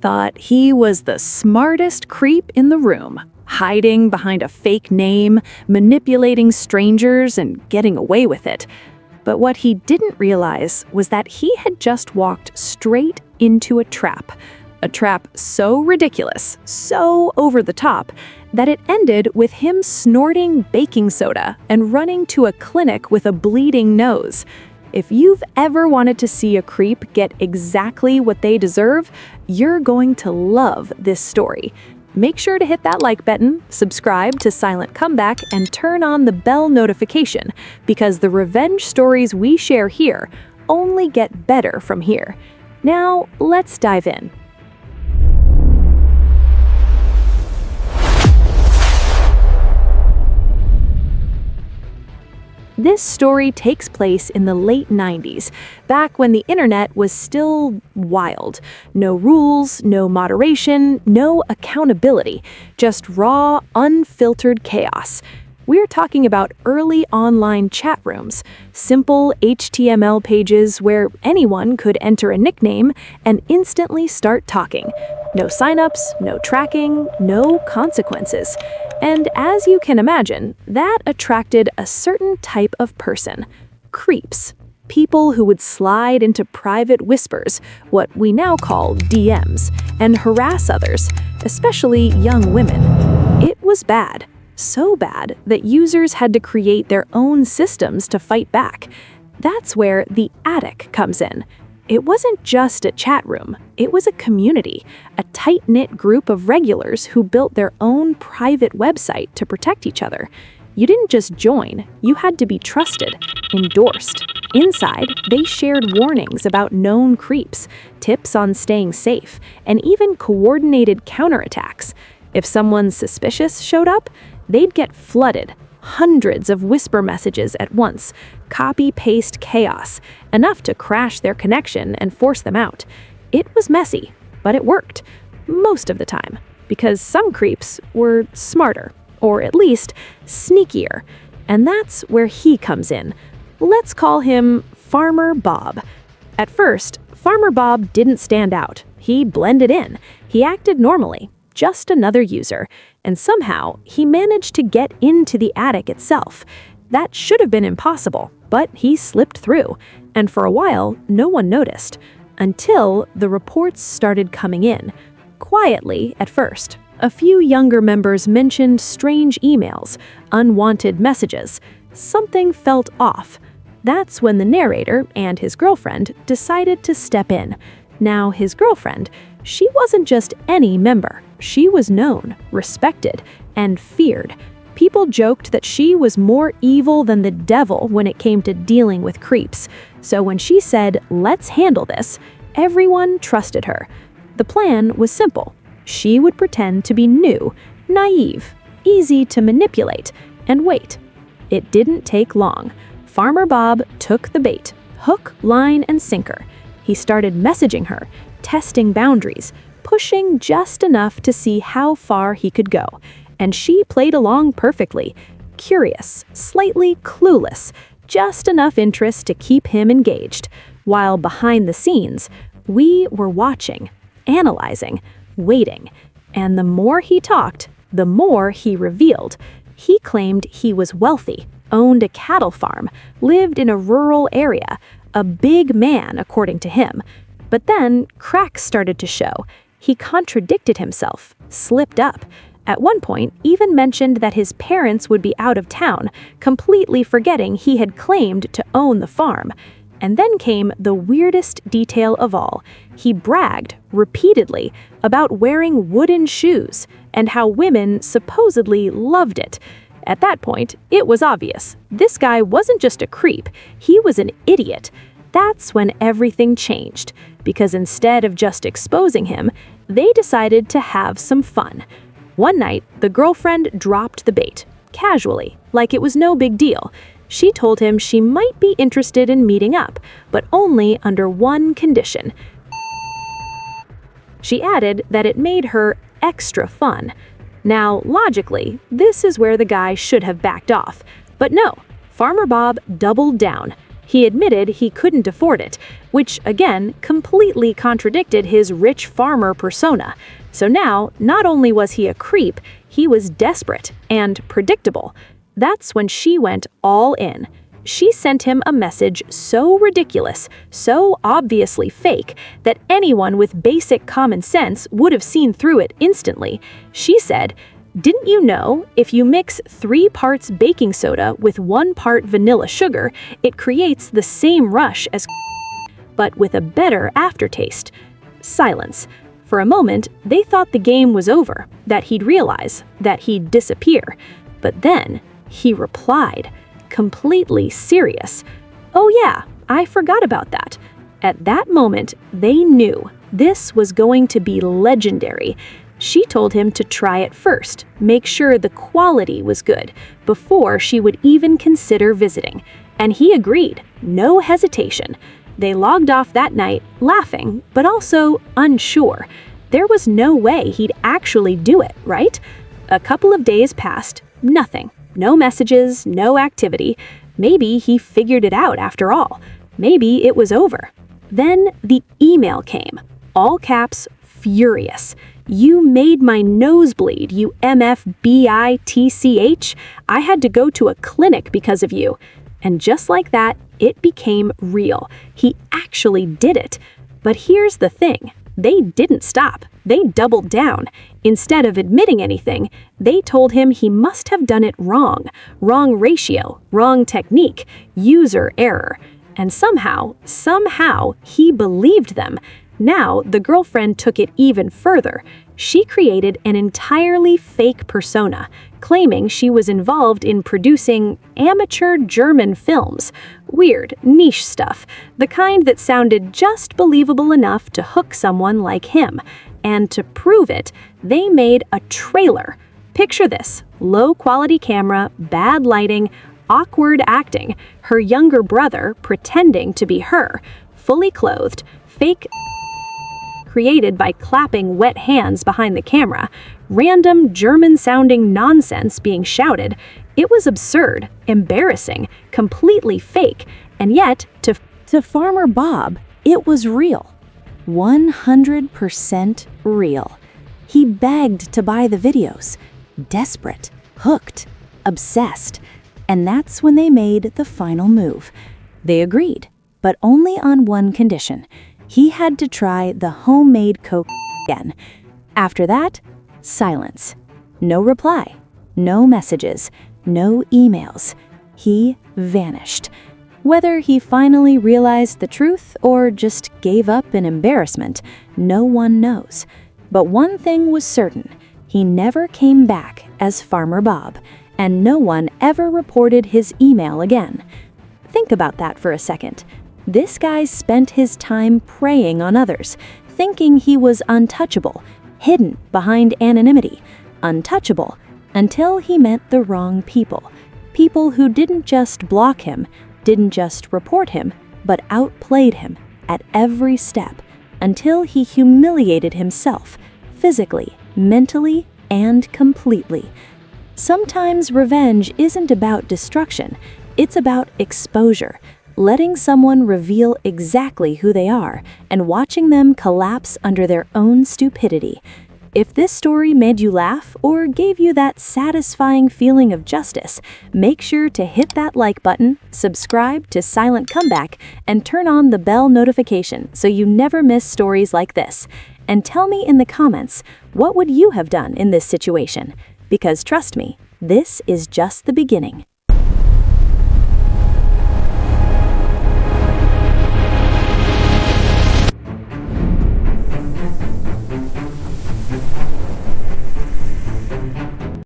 thought he was the smartest creep in the room, hiding behind a fake name, manipulating strangers, and getting away with it. But what he didn't realize was that he had just walked straight into a trap so ridiculous, so over the top, that it ended with him snorting baking soda and running to a clinic with a bleeding nose. If you've ever wanted to see a creep get exactly what they deserve, you're going to love this story. Make sure to hit that like button, subscribe to Silent Comeback, and turn on the bell notification, because the revenge stories we share here only get better from here. Now, let's dive in. This story takes place in the late 90s, back when the internet was still wild. No rules, no moderation, no accountability, just raw, unfiltered chaos. We're talking about early online chat rooms, simple HTML pages where anyone could enter a nickname and instantly start talking. No signups, no tracking, no consequences. And as you can imagine, that attracted a certain type of person: creeps. People who would slide into private whispers, what we now call DMs, and harass others, especially young women. It was bad. So bad that users had to create their own systems to fight back. That's where the attic comes in. It wasn't just a chat room, it was a community, a tight-knit group of regulars who built their own private website to protect each other. You didn't just join, you had to be trusted, endorsed. Inside, they shared warnings about known creeps, tips on staying safe, and even coordinated counterattacks. If someone suspicious showed up, they'd get flooded. Hundreds of whisper messages at once, copy-paste chaos, enough to crash their connection and force them out. It was messy, but it worked, most of the time, because some creeps were smarter, or at least sneakier. And that's where he comes in. Let's call him Farmer Bob. At first, Farmer Bob didn't stand out. He blended in. He acted normally, just another user, and somehow he managed to get into the attic itself. That should have been impossible, but he slipped through, and for a while, no one noticed, until the reports started coming in. Quietly at first. A few younger members mentioned strange emails, unwanted messages. Something felt off. That's when the narrator and his girlfriend decided to step in. Now, his girlfriend, she wasn't just any member. She was known, respected, and feared. People joked that she was more evil than the devil when it came to dealing with creeps. So when she said, "Let's handle this," everyone trusted her. The plan was simple. She would pretend to be new, naive, easy to manipulate, and wait. It didn't take long. Farmer Bob took the bait, hook, line, and sinker. He started messaging her, testing boundaries, pushing just enough to see how far he could go. And she played along perfectly, curious, slightly clueless, just enough interest to keep him engaged. While behind the scenes, we were watching, analyzing, waiting. And the more he talked, the more he revealed. He claimed he was wealthy, owned a cattle farm, lived in a rural area, a big man according to him. But then cracks started to show. He contradicted himself, slipped up. At one point, even mentioned that his parents would be out of town, completely forgetting he had claimed to own the farm. And then came the weirdest detail of all. He bragged, repeatedly, about wearing wooden shoes, and how women supposedly loved it. At that point, it was obvious. This guy wasn't just a creep, he was an idiot. That's when everything changed, because instead of just exposing him, they decided to have some fun. One night, the girlfriend dropped the bait, casually, like it was no big deal. She told him she might be interested in meeting up, but only under one condition. She added that it made her extra fun. Now, logically, this is where the guy should have backed off. But no, Farmer Bob doubled down. He admitted he couldn't afford it, which again completely contradicted his rich farmer persona. So now, not only was he a creep, he was desperate and predictable. That's when she went all in. She sent him a message so ridiculous, so obviously fake, that anyone with basic common sense would have seen through it instantly. She said, "Didn't you know if you mix 3 parts baking soda with 1 part vanilla sugar, it creates the same rush as but with a better aftertaste?" Silence. For a moment, they thought the game was over, that he'd realize, that he'd disappear. But then, he replied, completely serious. "Oh yeah, I forgot about that." At that moment, they knew this was going to be legendary. She told him to try it first, make sure the quality was good, before she would even consider visiting. And he agreed, no hesitation. They logged off that night, laughing, but also unsure. There was no way he'd actually do it, right? A couple of days passed, nothing. No messages, no activity. Maybe he figured it out after all. Maybe it was over. Then the email came. All caps, furious. "You made my nose bleed, you MFBITCH. I had to go to a clinic because of you." And just like that, it became real. He actually did it. But here's the thing. They didn't stop. They doubled down. Instead of admitting anything, they told him he must have done it wrong. Wrong ratio, wrong technique, user error. And somehow, he believed them. Now, the girlfriend took it even further. She created an entirely fake persona, claiming she was involved in producing amateur German films. Weird, niche stuff, the kind that sounded just believable enough to hook someone like him. And to prove it, they made a trailer. Picture this: low-quality camera, bad lighting, awkward acting, her younger brother pretending to be her, fully clothed, fake created by clapping wet hands behind the camera, random German-sounding nonsense being shouted. It was absurd, embarrassing, completely fake, and yet, to Farmer Bob, it was real. 100% real. He begged to buy the videos. Desperate, hooked, obsessed. And that's when they made the final move. They agreed, but only on one condition. He had to try the homemade Coke again. After that, silence. No reply, no messages, no emails. He vanished. Whether he finally realized the truth or just gave up in embarrassment, no one knows. But one thing was certain: he never came back as Farmer Bob, and no one ever reported his email again. Think about that for a second. This guy spent his time preying on others, thinking he was untouchable, hidden behind anonymity, untouchable, until he met the wrong people. People who didn't just block him, didn't just report him, but outplayed him at every step, until he humiliated himself, physically, mentally, and completely. Sometimes revenge isn't about destruction, it's about exposure. Letting someone reveal exactly who they are and watching them collapse under their own stupidity. If this story made you laugh or gave you that satisfying feeling of justice, make sure to hit that like button, subscribe to Silent Comeback, and turn on the bell notification so you never miss stories like this. And tell me in the comments, what would you have done in this situation? Because trust me, this is just the beginning.